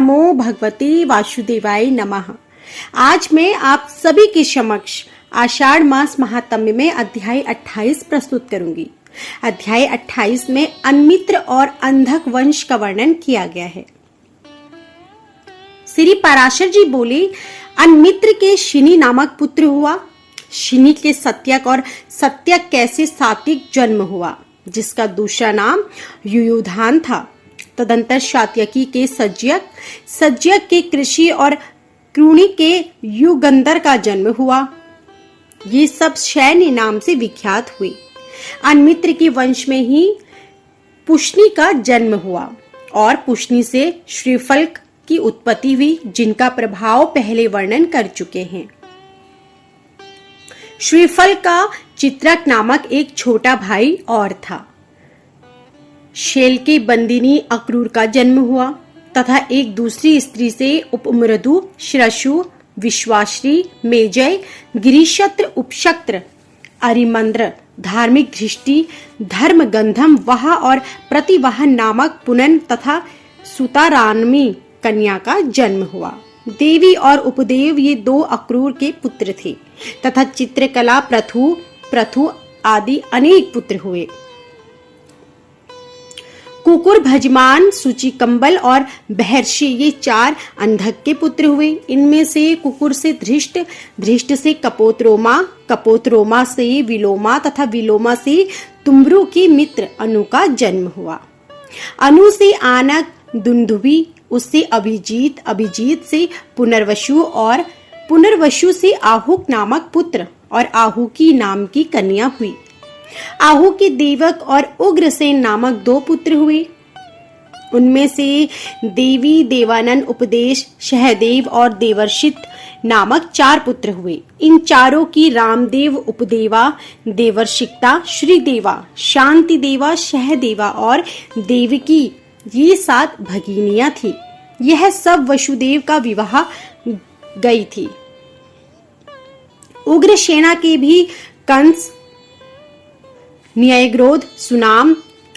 नमो भगवते वासुदेवाय नमः। आज मैं आप सभी के समक्ष आषाढ़ मास महात्म्य में अध्याय 28 प्रस्तुत करूंगी। अध्याय 28 में अन्मित्र और अंधक वंश का वर्णन किया गया है। श्री पराशर जी बोले, अन्मित्र के शिनी नामक पुत्र हुआ। शिनी के सत्यक और सत्यक कैसे सात्विक जन्म हुआ, जिसका दूसरा नाम युयुधान था। तदंतर शात्यकी के सज्जक, सज्जक के कृषि और क्रूणी के युगंधर का जन्म हुआ। ये सब शैन्य नाम से विख्यात हुए। अन्मित्र के वंश में ही पुष्णि का जन्म हुआ और पुष्णि से श्रीफल्क की उत्पत्ति हुई, जिनका प्रभाव पहले वर्णन कर चुके हैं। श्रीफल्क का चित्रक नामक एक छोटा भाई और था। शेल के बंदिनी अक्रूर का जन्म हुआ तथा एक दूसरी स्त्री से उपमृदु, श्रशु, विश्वाश्री, मेजय, गिरिशत्र, उपशक्र, अरिमंद्र, धार्मिक धृष्टि, धर्म गंधम, वहा और प्रतिवाहन नामक पुनन तथा सुतारानमी कन्या का जन्म हुआ। देवी और उपदेव ये दो अक्रूर के पुत्र थे तथा चित्रकला, प्रथु आदि अनेक पुत्र हुए। कुकुर, भजमान, सूचिकंबल और बहर्षि ये चार अंधक के पुत्र हुए। इनमें से कुकुर से धृष्ट, धृष्ट से कपोत्रोमा, कपोत्रोमा से विलोमा तथा विलोमा से तुम्ब्रु की मित्र अनु का जन्म हुआ। अनु से आनक, दुंदुभि, उससे अभिजीत, अभिजीत से पुनर्वसु और पुनर्वसु से आहुक नामक पुत्र और आहुकी नाम की कन्या हुई। आहू के देवक और उग्रसेन नामक दो पुत्र हुए। उनमें से देवी, देवानंद, उपदेश, सहदेव और देवर्षित नामक चार पुत्र हुए। इन चारों की रामदेव, उपदेवा, देवर्षिकता, श्रीदेवा, शांति देवा, सहदेवा और देवकी ये 7 भगिनियां थी। यह सब वसुदेव का विवाह गई थी। उग्रसेना के भी कंस, न्यायग्रोध, सुनाम,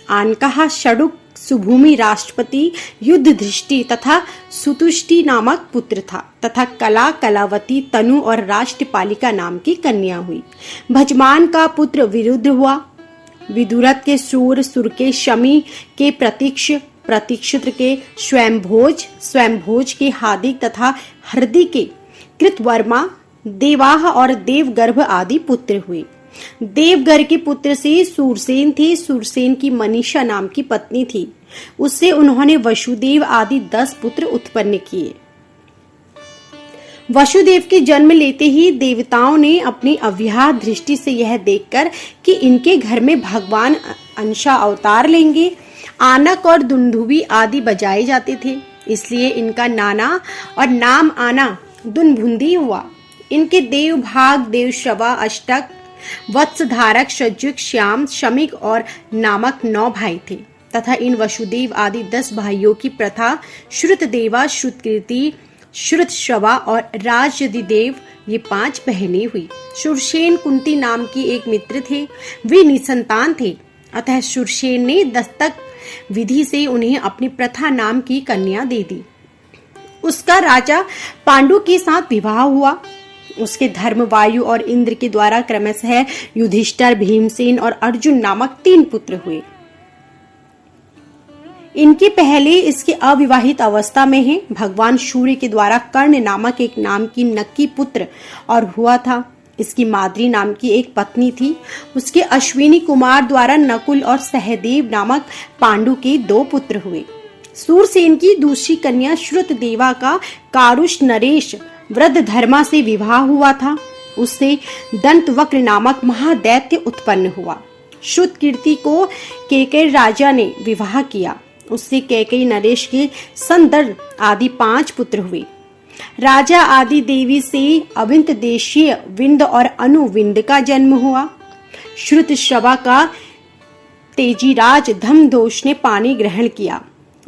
आनकहा, षडुक, सुभूमि, राष्ट्रपति, युद्ध दृष्टि तथा सुतुष्टि नामक पुत्र था तथा कला, कलावती, तनु और राष्ट्रपालिका नाम की कन्या हुई। भजमान का पुत्र विरुद्ध हुआ। विदुरथ के सूर, सुर के शमी के प्रतीक्ष, प्रतीक्षित्र के स्वयंभोज, स्वयंभोज के हार्दिक तथा हृदय के कृतवर्मा, देवाह और देवगर्भ आदि पुत्र हुए। देवगर के पुत्र से सूरसेन थे। सूरसेन की मनीषा नाम की पत्नी थी। उससे उन्होंने वसुदेव आदि 10 पुत्र उत्पन्न किए। वसुदेव के जन्म लेते ही देवताओं ने अपनी अव्याह दृष्टि से यह देखकर कि इनके घर में भगवान अंशा अवतार लेंगे, आनक और दुंदुभि आदि बजाए जाते थे, इसलिए इनका नाना और नाम आना दुनभुंदी हुआ। इनके देव भाग, देवश्रवा, अष्टक, वत्सधारक, सज्जुक, श्याम, शमिक और नामक 9 भाई थे तथा इन वसुदेव आदि 10 भाइयों की प्रथा श्रुतदेवा, श्रुतकीर्ति, श्रुतश्रवा और राजदिदेव ये 5 बहनें हुई। शूरसेन कुंती नाम की एक मित्र थे। वे निसंतान थे, अतः शूरसेन ने दस्तक विधि से उन्हें अपनी प्रथा नाम की कन्या दे दी। उसका राजा पांडु के साथ विवाह हुआ। उसके धर्म, वायु और इंद्र के द्वारा क्रमशः युधिष्ठिर, भीमसेन और अर्जुन नामक 3 पुत्र हुए। इनके पहले इसके अविवाहित अवस्था में है भगवान सूर्य के द्वारा कर्ण नामक एक नाम की नक्की पुत्र और हुआ था। इसकी माद्री नाम की एक पत्नी थी। उसके अश्विनी कुमार द्वारा नकुल और सहदेव नामक पांडु के 2 पुत्र हुए। सूरसेन की दूसरी कन्या श्रुतदेवा का कारुष नरेश वृद्ध धर्मा से विवाह हुआ था। उससे दंतवक्र नामक महादैत्य उत्पन्न हुआ। श्रुतकीर्ति को केकय राजा ने विवाह किया। उससे कैकेयी, नरेश के संदर आदि 5 पुत्र हुए। राजा आदि देवी से अविंत देशीय विंद और अनुविंद का जन्म हुआ। श्रुतश्रवा का तेजीराज धमधोष ने पानी ग्रहण किया।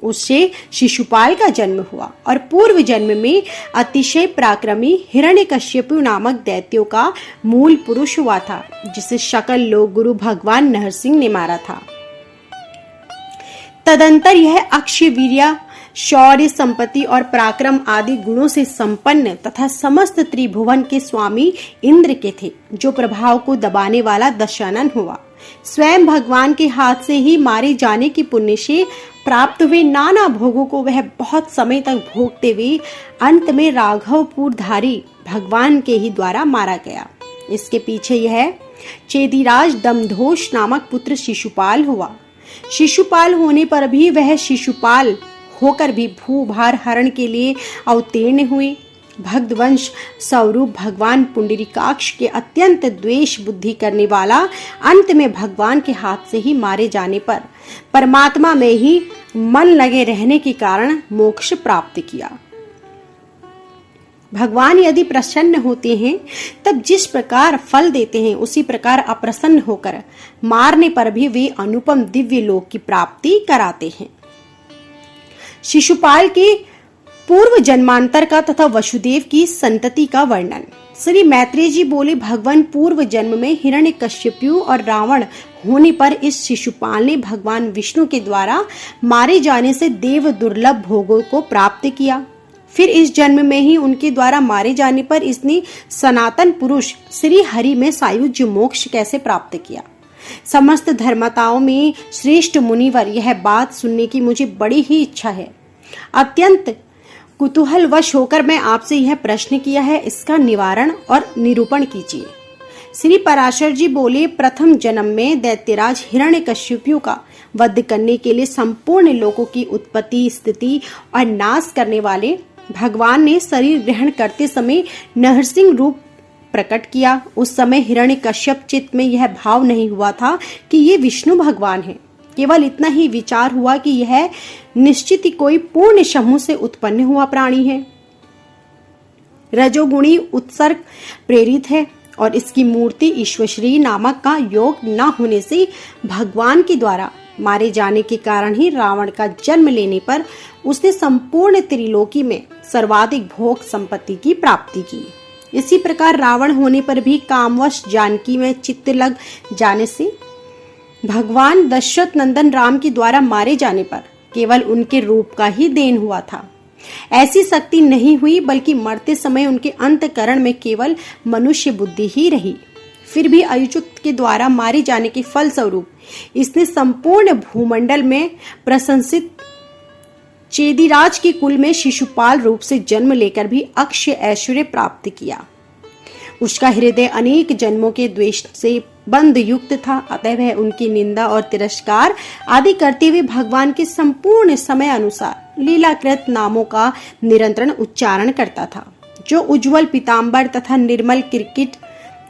उससे शिशुपाल का जन्म हुआ और पूर्व जन्म में अतिशय पराक्रमी हिरण्यकश्यपु नामक दैत्यों का मूल पुरुष हुआ था, जिसे सकल लोक गुरु भगवान नरसिंह ने मारा था। तदंतर यह अक्षय वीर्या शौर्य, संपत्ति और पराक्रम आदि गुणों से संपन्न तथा समस्त त्रिभुवन के स्वामी इंद्र के थे, जो प्रभाव को दबाने वाला दशानन हुआ। स्वयं भगवान के हाथ से ही मारे जाने की पुण्य से प्राप्त हुए नाना भोगों को वह बहुत समय तक भोगते हुए अंत में राघवपुरधारी भगवान के ही द्वारा मारा गया। इसके पीछे यह चेदिराज दमघोष नामक पुत्र शिशुपाल हुआ। शिशुपाल होने पर भी वह शिशुपाल होकर भी भूभार हरण के लिए अवतीर्ण हुए। भगवंश स्वरूप भगवान पुंडरीकाक्ष के अत्यंत द्वेष बुद्धि करने वाला अंत में भगवान के हाथ से ही मारे जाने पर परमात्मा में ही मन लगे रहने के कारण मोक्ष प्राप्त किया। भगवान यदि प्रसन्न होते हैं तब जिस प्रकार फल देते हैं उसी प्रकार अप्रसन्न होकर मारने पर भी वे अनुपम दिव्य लोक की प्राप्ति कराते हैं। शिशुपाल के पूर्व जन्मांतर का तथा वसुदेव की संतति का वर्णन। श्री मैत्रेय जी बोले, भगवान पूर्व जन्म में हिरण्यकश्यपु और रावण होने पर इस शिशुपाल ने भगवान विष्णु के द्वारा मारे जाने से देव दुर्लभ भोगों को प्राप्त किया। फिर इस जन्म में ही उनके द्वारा मारे जाने पर इसने सनातन पुरुष श्री हरि में सायुज्य मोक्ष कैसे प्राप्त किया। समस्त धर्मताओं में श्रेष्ठ मुनिवर, यह बात सुनने की मुझे बड़ी ही इच्छा है। अत्यंत कुतूहलवश होकर मैं आपसे यह प्रश्न किया है, इसका निवारण और निरूपण कीजिए। श्री पराशर जी बोले, प्रथम जन्म में दैत्यराज हिरण्यकश्यपु का वध करने के लिए संपूर्ण लोकों की उत्पत्ति, स्थिति और नाश करने वाले भगवान ने शरीर ग्रहण करते समय नरसिंह रूप प्रकट किया। उस समय हिरण्यकश्यप चित्त में यह भाव नहीं हुआ था कि ये विष्णु भगवान हैं। केवल इतना ही विचार हुआ कि यह निश्चित ही कोई पूर्ण समूह से उत्पन्न हुआ प्राणी है, रजोगुणी उत्सर्ग प्रेरित है और इसकी मूर्ति ईश्वश्री नामक का योग न होने से भगवान के द्वारा मारे जाने के कारण ही रावण का जन्म लेने पर उसने संपूर्ण त्रिलोकी में सर्वाधिक भोग संपत्ति की प्राप्ति की। इसी प्रकार रावण होने पर भी कामवश जानकी में चित्त लग जाने से भगवान दशरथ नंदन राम के द्वारा मारे जाने पर केवल उनके रूप का ही देन हुआ था। ऐसी शक्ति नहीं हुई, बल्कि मरते समय उनके अंतकरण में केवल मनुष्य बुद्धि ही रही। फिर भी अयुक्त के द्वारा मारे जाने के फल स्वरूप इसने संपूर्ण भूमंडल में प्रशंसित चेदिराज के कुल में शिशुपाल रूप से जन्म लेकर भी अक्षय ऐश्वर्य प्राप्त किया। उसका हृदय अनेक जन्मों के द्वेष से बंध युक्त था, अतः वह उनकी निंदा और तिरस्कार आदि करते हुए भगवान के संपूर्ण समय अनुसार लीलाकृत नामों का निरंतर उच्चारण करता था। जो उज्जवल पीताम्बर तथा निर्मल किरकिट,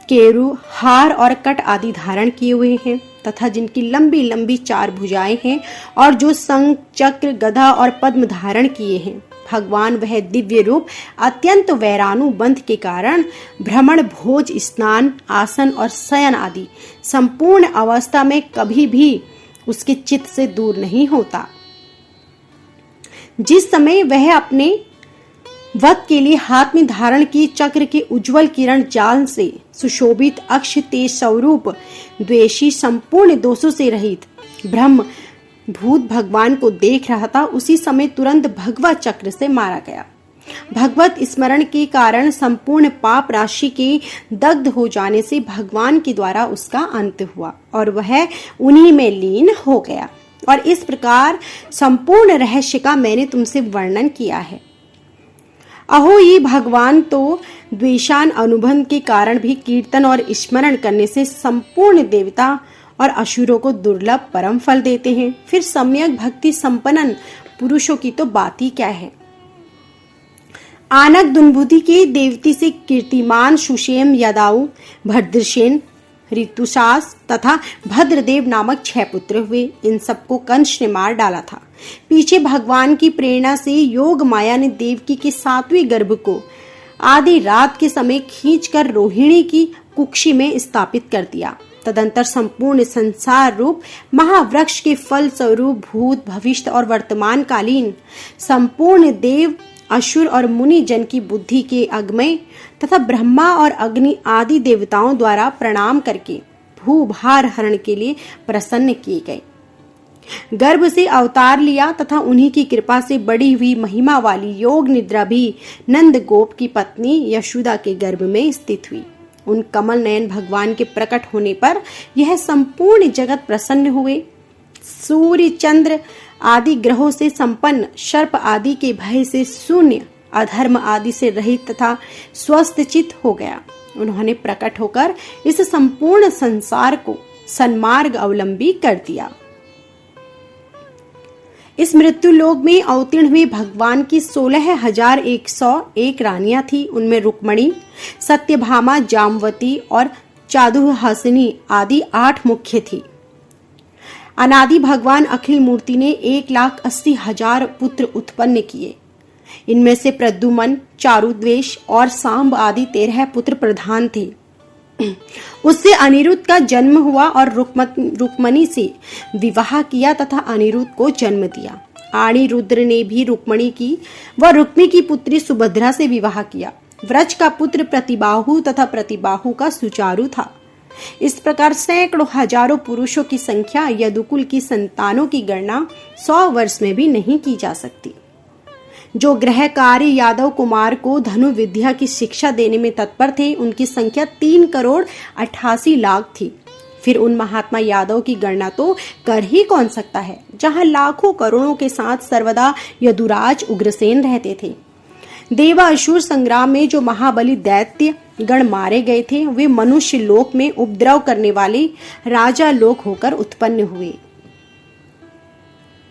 केरू, हार और कट आदि धारण किए हुए हैं तथा जिनकी लंबी लंबी 4 भुजाएं हैं और जो शंख, चक्र, गदा और पद्म धारण किए हैं, भगवान वह दिव्य रूप अत्यंत वैरानुबंध के कारण भ्रमण, भोज, स्नान, आसन और शयन आदि संपूर्ण अवस्था में कभी भी उसके चित्त से दूर नहीं होता। जिस समय वह अपने वध के लिए हाथ में धारण किए चक्र के उज्जवल किरण जाल से सुशोभित अक्ष तेज स्वरूप द्वेषी संपूर्ण दोषों से रहित ब्रह्म भूत भगवान को देख रहा था, उसी समय तुरंत भगवा चक्र से मारा गया। भगवत स्मरण के कारण संपूर्ण पाप राशि के दग्ध हो जाने से भगवान के द्वारा उसका अंत हुआ और वह उन्हीं में लीन हो गया। और इस प्रकार संपूर्ण रहस्य का मैंने तुमसे वर्णन किया है। अहो, ये भगवान तो द्वेषान अनुबंध के कारण भी कीर्तन और स्मरण करने से संपूर्ण देवता और असुरों को दुर्लभ परम फल देते हैं। फिर सम्यक भक्ति संपन्न पुरुषों की तो बात ही क्या है। आनक दुर्बुद्धि के देवती से कीर्तिमान सुषेम, यदाऊ, भद्रसेन, ऋतुसास तथा भद्रदेव नामक 6 पुत्र हुए। इन सबको कंस ने मार डाला था। पीछे भगवान की प्रेरणा से योग माया ने देवकी के 7वें गर्भ को आधी रात के समय खींचकर रोहिणी की कुक्षी में स्थापित कर दिया। तदंतर संपूर्ण संसार रूप महावृक्ष के फल स्वरूप भूत, भविष्य और वर्तमान कालीन संपूर्ण देव, असुर और मुनि जन की बुद्धि के अगमय तथा ब्रह्मा और अग्नि आदि देवताओं द्वारा प्रणाम करके भूभार हरण के लिए प्रसन्न किए गए। गर्भ से अवतार लिया तथा उन्हीं की कृपा से बड़ी हुई महिमा वाली योग निद्रा भी नंद गोप की पत्नी यशोदा के गर्भ में स्थित हुई। उन कमल नयन भगवान के प्रकट होने पर यह संपूर्ण जगत प्रसन्न हुए। सूर्य, चंद्र आदि ग्रहों से संपन्न, सर्प आदि के भय से शून्य, अधर्म आदि से रहित तथा स्वस्थ चित्त हो गया। उन्होंने प्रकट होकर इस संपूर्ण संसार को सन्मार्ग अवलंबी कर दिया। इस मृत्यु लोक में अवतीर्ण हुए भगवान की 16,101 रानियां थी। उनमें रुक्मणी, सत्यभामा, जामवती और चादुहासिनी आदि 8 मुख्य थी। अनादि भगवान अखिल मूर्ति ने 1,80,000 पुत्र उत्पन्न किए। इनमें से प्रद्युमन, चारुद्वेष और सांब आदि 13 पुत्र प्रधान थे। उससे अनिरुद्ध का जन्म हुआ और रुक्मणी से विवाह किया तथा अनिरुद्ध को जन्म दिया। अनिरुद्ध ने भी रुक्मणी की पुत्री सुभद्रा से विवाह किया। व्रज का पुत्र प्रतिबाहु तथा प्रतिबाहु का सुचारु था। इस प्रकार सैकड़ों हजारों पुरुषों की संख्या यदुकुल की संतानों की गणना 100 वर्ष में भी नहीं की जा सकती। जो ग्रहकारी यादव कुमार को धनु विद्या की शिक्षा देने में तत्पर थे, उनकी संख्या 3,88,00,000 थी। फिर उन महात्मा यादव की गणना तो कर ही कौन सकता है, जहां लाखों करोड़ों के साथ सर्वदा यदुराज उग्रसेन रहते थे। देवासुर संग्राम में जो महाबली दैत्य गण मारे गए थे, वे मनुष्य लोक में उपद्रव करने वाले राजा लोक होकर उत्पन्न हुए।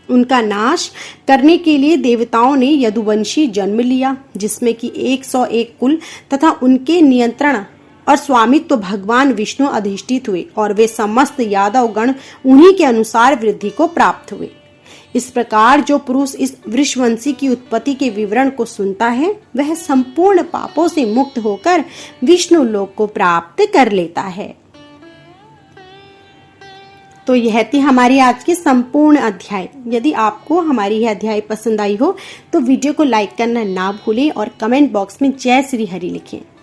उनका नाश करने के लिए देवताओं ने यदुवंशी जन्म लिया, जिसमें कि 101 कुल तथा उनके नियंत्रण और स्वामित्व भगवान विष्णु अधिष्ठित हुए और वे समस्त यादव गण उन्हीं के अनुसार वृद्धि को प्राप्त हुए। इस प्रकार जो पुरुष इस वृषवंशी की उत्पत्ति के विवरण को सुनता है, वह संपूर्ण पापों से मुक्त होकर विष्णु लोक को प्राप्त कर लेता है। तो यह थी हमारी आज की संपूर्ण अध्याय। यदि आपको हमारी यह अध्याय पसंद आई हो तो वीडियो को लाइक करना ना भूलें और कमेंट बॉक्स में जय श्री हरि लिखें।